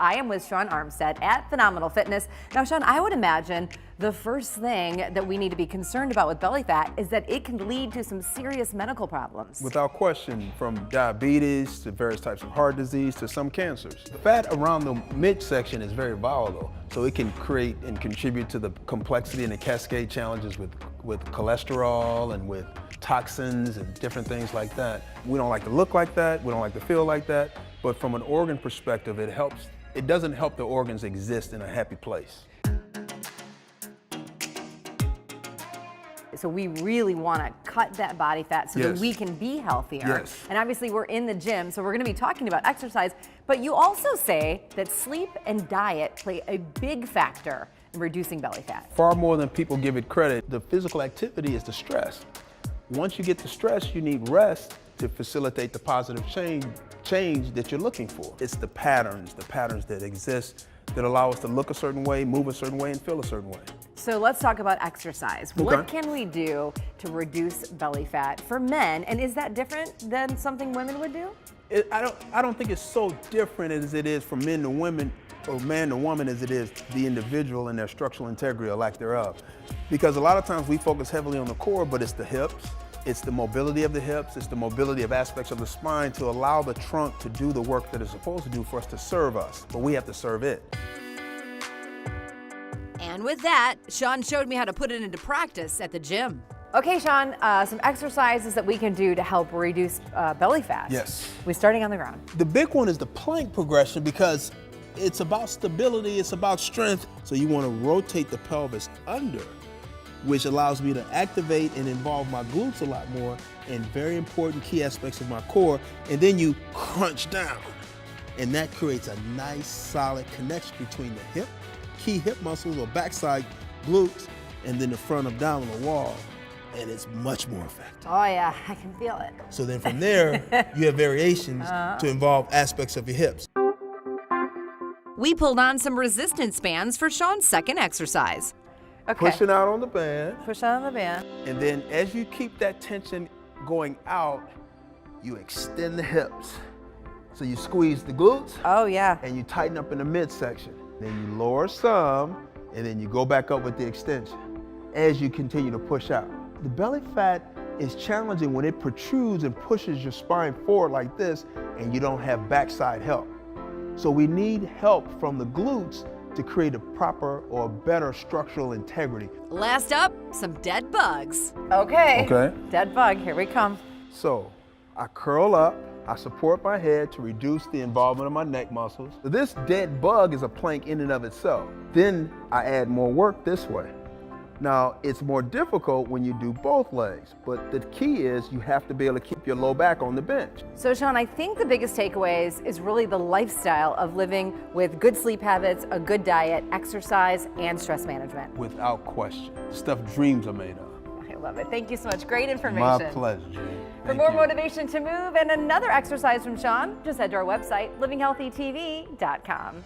I am with Shawn Armstead at Phenomenal Fitness. Now, Shawn, I would imagine the first thing that we need to be concerned about with belly fat is that it can lead to some serious medical problems. Without question, from diabetes to various types of heart disease to some cancers. The fat around the midsection is very volatile, so it can create and contribute to the complexity and the cascade challenges with cholesterol and with toxins and different things like that. We don't like to look like that, we don't like to feel like that, but from an organ perspective, it doesn't help the organs exist in a happy place. So we really want to cut that body fat so that we can be healthier. Yes. And obviously we're in the gym, so we're going to be talking about exercise, but you also say that sleep and diet play a big factor in reducing belly fat. Far more than people give it credit, the physical activity is the stress. Once you get the stress, you need rest to facilitate the positive change that you're looking for. It's the patterns that exist that allow us to look a certain way, move a certain way, and feel a certain way. So let's talk about exercise. Okay. What can we do to reduce belly fat for men? And is that different than something women would do? I don't think it's so different as it is from men to women, or man to woman, as it is the individual and their structural integrity or lack thereof. Because a lot of times we focus heavily on the core, but it's the hips, it's the mobility of the hips, it's the mobility of aspects of the spine to allow the trunk to do the work that it's supposed to do for us to serve us, but we have to serve it. And with that, Shawn showed me how to put it into practice at the gym. Okay, Shawn, some exercises that we can do to help reduce belly fat. Yes. We're starting on the ground. The big one is the plank progression because it's about stability, it's about strength. So you want to rotate the pelvis under, which allows me to activate and involve my glutes a lot more and very important key aspects of my core. And then you crunch down. And that creates a nice solid connection between the key hip muscles or backside glutes and then the front abdominal wall. And it's much more effective. Oh yeah, I can feel it. So then from there, you have variations to involve aspects of your hips. We pulled on some resistance bands for Shawn's second exercise. Okay. Pushing out on the band. Push out on the band. And then as you keep that tension going out, you extend the hips. So you squeeze the glutes. Oh yeah. And you tighten up in the midsection. Then you lower some, and then you go back up with the extension as you continue to push out. The belly fat is challenging when it protrudes and pushes your spine forward like this, and you don't have backside help. So we need help from the glutes to create a proper or better structural integrity. Last up, some dead bugs. Okay. Dead bug, here we come. So I curl up, I support my head to reduce the involvement of my neck muscles. This dead bug is a plank in and of itself. Then I add more work this way. Now, it's more difficult when you do both legs, but the key is you have to be able to keep your low back on the bench. So Shawn, I think the biggest takeaways is really the lifestyle of living with good sleep habits, a good diet, exercise, and stress management. Without question. The stuff dreams are made of. I love it. Thank you so much. Great information. My pleasure, Jane. For more motivation to move and another exercise from Shawn, just head to our website, livinghealthytv.com.